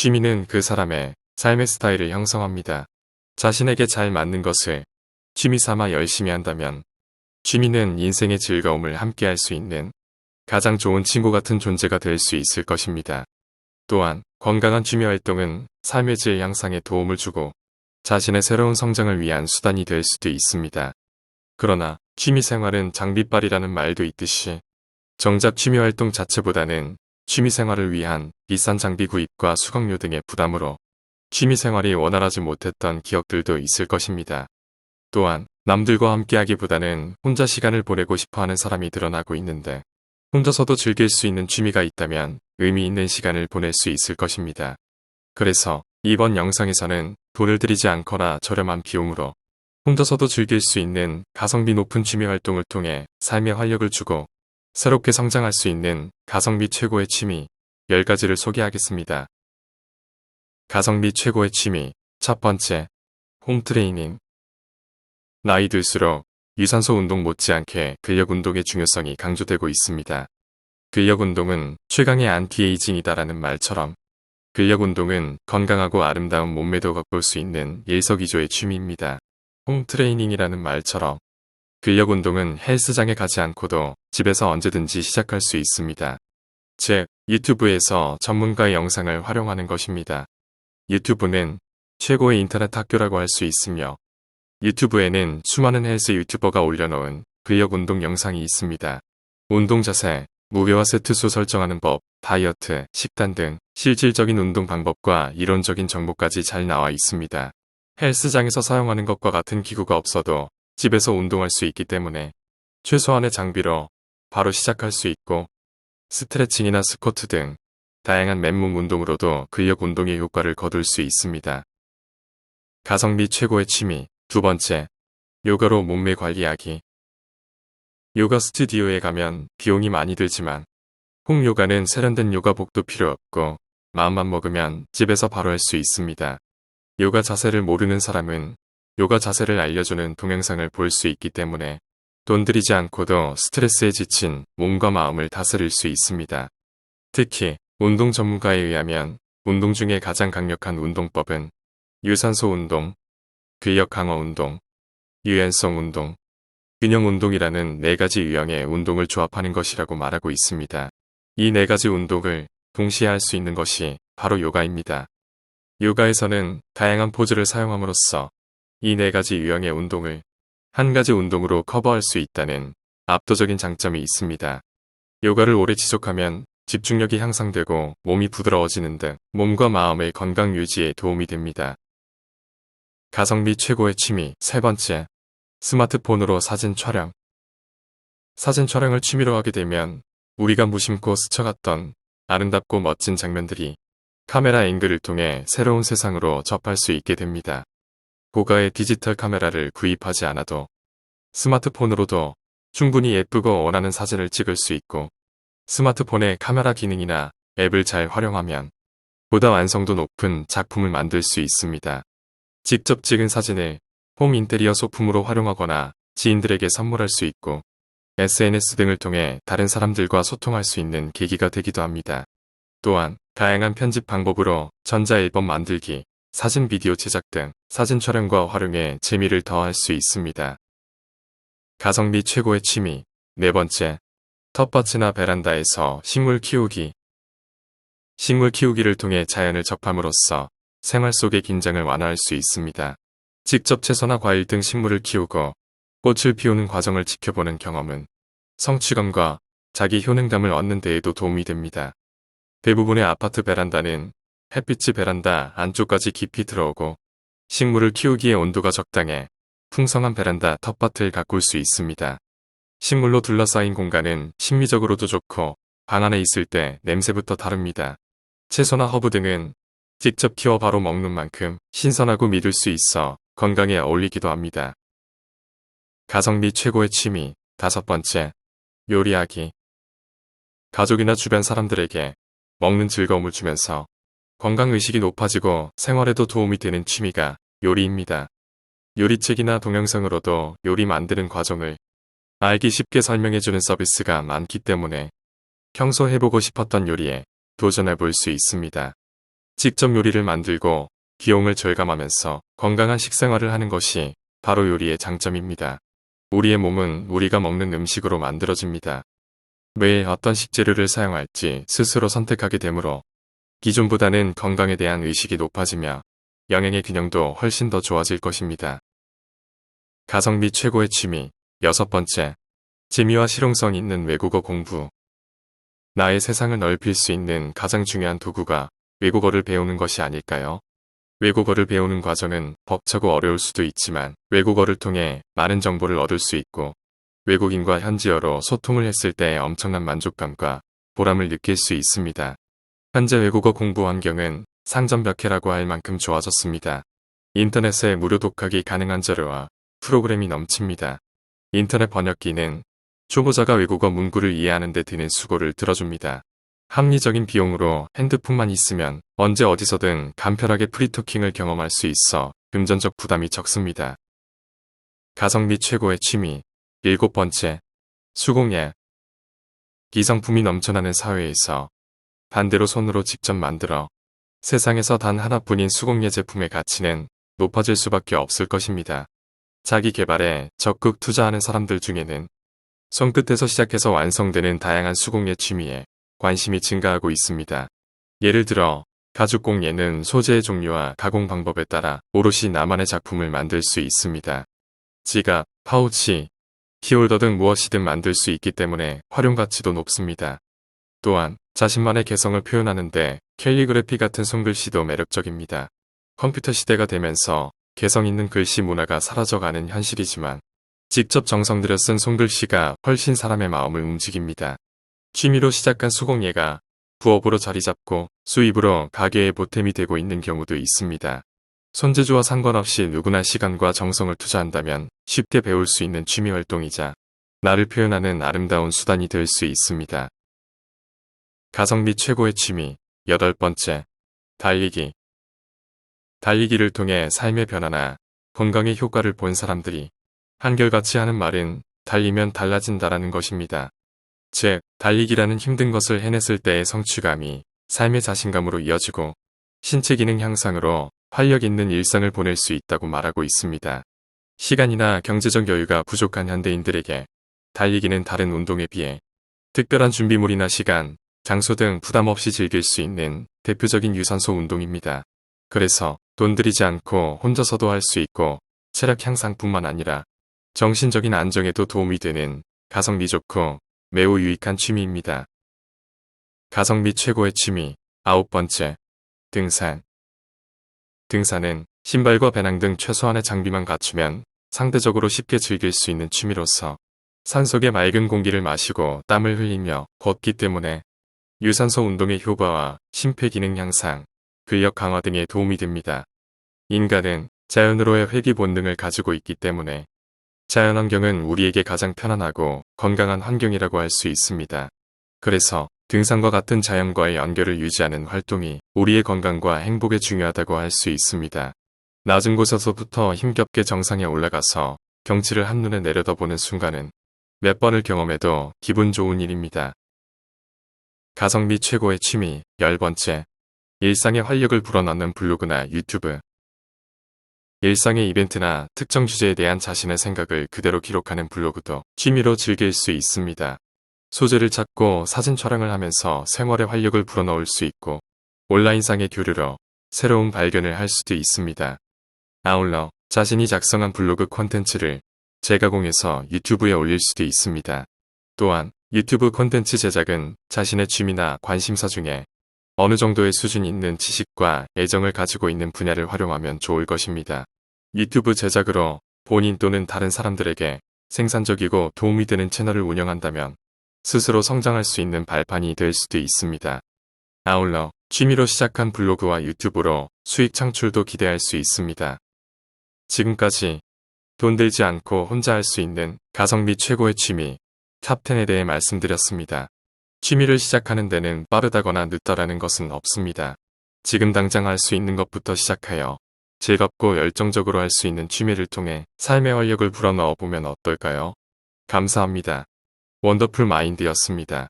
취미는 그 사람의 삶의 스타일을 형성합니다. 자신에게 잘 맞는 것을 취미 삼아 열심히 한다면 취미는 인생의 즐거움을 함께할 수 있는 가장 좋은 친구 같은 존재가 될 수 있을 것입니다. 또한 건강한 취미 활동은 삶의 질 향상에 도움을 주고 자신의 새로운 성장을 위한 수단이 될 수도 있습니다. 그러나 취미 생활은 장비빨이라는 말도 있듯이 정작 취미 활동 자체보다는 취미 생활을 위한 비싼 장비 구입과 수강료 등의 부담으로 취미 생활이 원활하지 못했던 기억들도 있을 것입니다. 또한 남들과 함께하기보다는 혼자 시간을 보내고 싶어하는 사람이 늘어나고 있는데 혼자서도 즐길 수 있는 취미가 있다면 의미 있는 시간을 보낼 수 있을 것입니다. 그래서 이번 영상에서는 돈을 들이지 않거나 저렴한 비용으로 혼자서도 즐길 수 있는 가성비 높은 취미 활동을 통해 삶에 활력을 주고 새롭게 성장할 수 있는 가성비 최고의 취미 10가지를 소개하겠습니다. 가성비 최고의 취미 첫 번째, 홈트레이닝. 나이 들수록 유산소 운동 못지않게 근력 운동의 중요성이 강조되고 있습니다. 근력 운동은 최강의 안티에이징이다라는 말처럼 근력 운동은 건강하고 아름다운 몸매도 가꿀 수 있는 일석이조의 취미입니다. 홈트레이닝이라는 말처럼 근력 운동은 헬스장에 가지 않고도 집에서 언제든지 시작할 수 있습니다. 즉, 유튜브에서 전문가의 영상을 활용하는 것입니다. 유튜브는 최고의 인터넷 학교라고 할 수 있으며 유튜브에는 수많은 헬스 유튜버가 올려놓은 근력 운동 영상이 있습니다. 운동 자세, 무게와 세트수 설정하는 법, 다이어트, 식단 등 실질적인 운동 방법과 이론적인 정보까지 잘 나와 있습니다. 헬스장에서 사용하는 것과 같은 기구가 없어도 집에서 운동할 수 있기 때문에 최소한의 장비로 바로 시작할 수 있고 스트레칭이나 스쿼트 등 다양한 맨몸 운동으로도 근력 운동의 효과를 거둘 수 있습니다. 가성비 최고의 취미 두 번째, 요가로 몸매 관리하기. 요가 스튜디오에 가면 비용이 많이 들지만 홈요가는 세련된 요가복도 필요 없고 마음만 먹으면 집에서 바로 할 수 있습니다. 요가 자세를 모르는 사람은 요가 자세를 알려주는 동영상을 볼 수 있기 때문에 돈 들이지 않고도 스트레스에 지친 몸과 마음을 다스릴 수 있습니다. 특히 운동 전문가에 의하면 운동 중에 가장 강력한 운동법은 유산소 운동, 근력 강화 운동, 유연성 운동, 균형 운동이라는 4가지 유형의 운동을 조합하는 것이라고 말하고 있습니다. 이 4가지 운동을 동시에 할 수 있는 것이 바로 요가입니다. 요가에서는 다양한 포즈를 사용함으로써 이 4가지 유형의 운동을 한 가지 운동으로 커버할 수 있다는 압도적인 장점이 있습니다. 요가를 오래 지속하면 집중력이 향상되고 몸이 부드러워지는 등 몸과 마음의 건강 유지에 도움이 됩니다. 가성비 최고의 취미 세 번째, 스마트폰으로 사진 촬영. 사진 촬영을 취미로 하게 되면 우리가 무심코 스쳐갔던 아름답고 멋진 장면들이 카메라 앵글을 통해 새로운 세상으로 접할 수 있게 됩니다. 고가의 디지털 카메라를 구입하지 않아도 스마트폰으로도 충분히 예쁘고 원하는 사진을 찍을 수 있고 스마트폰의 카메라 기능이나 앱을 잘 활용하면 보다 완성도 높은 작품을 만들 수 있습니다. 직접 찍은 사진을 홈 인테리어 소품으로 활용하거나 지인들에게 선물할 수 있고 SNS 등을 통해 다른 사람들과 소통할 수 있는 계기가 되기도 합니다. 또한 다양한 편집 방법으로 전자앨범 만들기, 사진 비디오 제작 등 사진 촬영과 활용에 재미를 더할 수 있습니다. 가성비 최고의 취미 네 번째, 텃밭이나 베란다에서 식물 키우기. 식물 키우기를 통해 자연을 접함으로써 생활 속의 긴장을 완화할 수 있습니다. 직접 채소나 과일 등 식물을 키우고 꽃을 피우는 과정을 지켜보는 경험은 성취감과 자기 효능감을 얻는 데에도 도움이 됩니다. 대부분의 아파트 베란다는 햇빛이 베란다 안쪽까지 깊이 들어오고 식물을 키우기에 온도가 적당해 풍성한 베란다 텃밭을 가꿀 수 있습니다. 식물로 둘러싸인 공간은 심미적으로도 좋고 방 안에 있을 때 냄새부터 다릅니다. 채소나 허브 등은 직접 키워 바로 먹는 만큼 신선하고 믿을 수 있어 건강에 어울리기도 합니다. 가성비 최고의 취미 다섯 번째, 요리하기. 가족이나 주변 사람들에게 먹는 즐거움을 주면서 건강의식이 높아지고 생활에도 도움이 되는 취미가 요리입니다. 요리책이나 동영상으로도 요리 만드는 과정을 알기 쉽게 설명해주는 서비스가 많기 때문에 평소 해보고 싶었던 요리에 도전해볼 수 있습니다. 직접 요리를 만들고 비용을 절감하면서 건강한 식생활을 하는 것이 바로 요리의 장점입니다. 우리의 몸은 우리가 먹는 음식으로 만들어집니다. 매일 어떤 식재료를 사용할지 스스로 선택하게 되므로 기존보다는 건강에 대한 의식이 높아지며 영양의 균형도 훨씬 더 좋아질 것입니다. 가성비 최고의 취미. 6번째. 재미와 실용성 있는 외국어 공부. 나의 세상을 넓힐 수 있는 가장 중요한 도구가 외국어를 배우는 것이 아닐까요? 외국어를 배우는 과정은 벅차고 어려울 수도 있지만 외국어를 통해 많은 정보를 얻을 수 있고 외국인과 현지어로 소통을 했을 때의 엄청난 만족감과 보람을 느낄 수 있습니다. 현재 외국어 공부 환경은 상점벽해라고 할 만큼 좋아졌습니다. 인터넷에 무료 독학이 가능한 자료와 프로그램이 넘칩니다. 인터넷 번역기는 초보자가 외국어 문구를 이해하는 데 드는 수고를 들어줍니다. 합리적인 비용으로 핸드폰만 있으면 언제 어디서든 간편하게 프리토킹을 경험할 수 있어 금전적 부담이 적습니다. 가성비 최고의 취미. 7번째. 수공예. 기성품이 넘쳐나는 사회에서 반대로 손으로 직접 만들어 세상에서 단 하나뿐인 수공예 제품의 가치는 높아질 수밖에 없을 것입니다. 자기 개발에 적극 투자하는 사람들 중에는 손끝에서 시작해서 완성되는 다양한 수공예 취미에 관심이 증가하고 있습니다. 예를 들어 가죽공예는 소재의 종류와 가공 방법에 따라 오롯이 나만의 작품을 만들 수 있습니다. 지갑, 파우치, 키홀더 등 무엇이든 만들 수 있기 때문에 활용 가치도 높습니다. 또한 자신만의 개성을 표현하는데 캘리그래피 같은 손글씨도 매력적입니다. 컴퓨터 시대가 되면서 개성 있는 글씨 문화가 사라져가는 현실이지만 직접 정성 들여 쓴 손글씨가 훨씬 사람의 마음을 움직입니다. 취미로 시작한 수공예가 부업으로 자리 잡고 수입으로 가게의 보탬이 되고 있는 경우도 있습니다. 손재주와 상관없이 누구나 시간과 정성을 투자한다면 쉽게 배울 수 있는 취미 활동이자 나를 표현하는 아름다운 수단이 될 수 있습니다. 가성비 최고의 취미. 8번째. 달리기. 달리기를 통해 삶의 변화나 건강의 효과를 본 사람들이 한결같이 하는 말은 달리면 달라진다라는 것입니다. 즉, 달리기라는 힘든 것을 해냈을 때의 성취감이 삶의 자신감으로 이어지고 신체 기능 향상으로 활력 있는 일상을 보낼 수 있다고 말하고 있습니다. 시간이나 경제적 여유가 부족한 현대인들에게 달리기는 다른 운동에 비해 특별한 준비물이나 시간, 장소 등 부담 없이 즐길 수 있는 대표적인 유산소 운동입니다. 그래서 돈 들이지 않고 혼자서도 할 수 있고 체력 향상뿐만 아니라 정신적인 안정에도 도움이 되는 가성비 좋고 매우 유익한 취미입니다. 가성비 최고의 취미. 9번째. 등산. 등산은 신발과 배낭 등 최소한의 장비만 갖추면 상대적으로 쉽게 즐길 수 있는 취미로서 산속의 맑은 공기를 마시고 땀을 흘리며 걷기 때문에 유산소 운동의 효과와 심폐기능 향상, 근력 강화 등에 도움이 됩니다. 인간은 자연으로의 회귀 본능을 가지고 있기 때문에 자연환경은 우리에게 가장 편안하고 건강한 환경이라고 할 수 있습니다. 그래서 등산과 같은 자연과의 연결을 유지하는 활동이 우리의 건강과 행복에 중요하다고 할 수 있습니다. 낮은 곳에서부터 힘겹게 정상에 올라가서 경치를 한눈에 내려다보는 순간은 몇 번을 경험해도 기분 좋은 일입니다. 가성비 최고의 취미. 10번째. 일상의 활력을 불어넣는 블로그나 유튜브. 일상의 이벤트나 특정 주제에 대한 자신의 생각을 그대로 기록하는 블로그도 취미로 즐길 수 있습니다. 소재를 찾고 사진 촬영을 하면서 생활의 활력을 불어넣을 수 있고 온라인상의 교류로 새로운 발견을 할 수도 있습니다. 아울러 자신이 작성한 블로그 콘텐츠를 재가공해서 유튜브에 올릴 수도 있습니다. 또한 유튜브 콘텐츠 제작은 자신의 취미나 관심사 중에 어느 정도의 수준 있는 지식과 애정을 가지고 있는 분야를 활용하면 좋을 것입니다. 유튜브 제작으로 본인 또는 다른 사람들에게 생산적이고 도움이 되는 채널을 운영한다면 스스로 성장할 수 있는 발판이 될 수도 있습니다. 아울러 취미로 시작한 블로그와 유튜브로 수익 창출도 기대할 수 있습니다. 지금까지 돈 들지 않고 혼자 할 수 있는 가성비 최고의 취미 탑10에 대해 말씀드렸습니다. 취미를 시작하는 데는 빠르다거나 늦다라는 것은 없습니다. 지금 당장 할 수 있는 것부터 시작하여 즐겁고 열정적으로 할 수 있는 취미를 통해 삶의 활력을 불어넣어 보면 어떨까요? 감사합니다. 원더풀 마인드였습니다.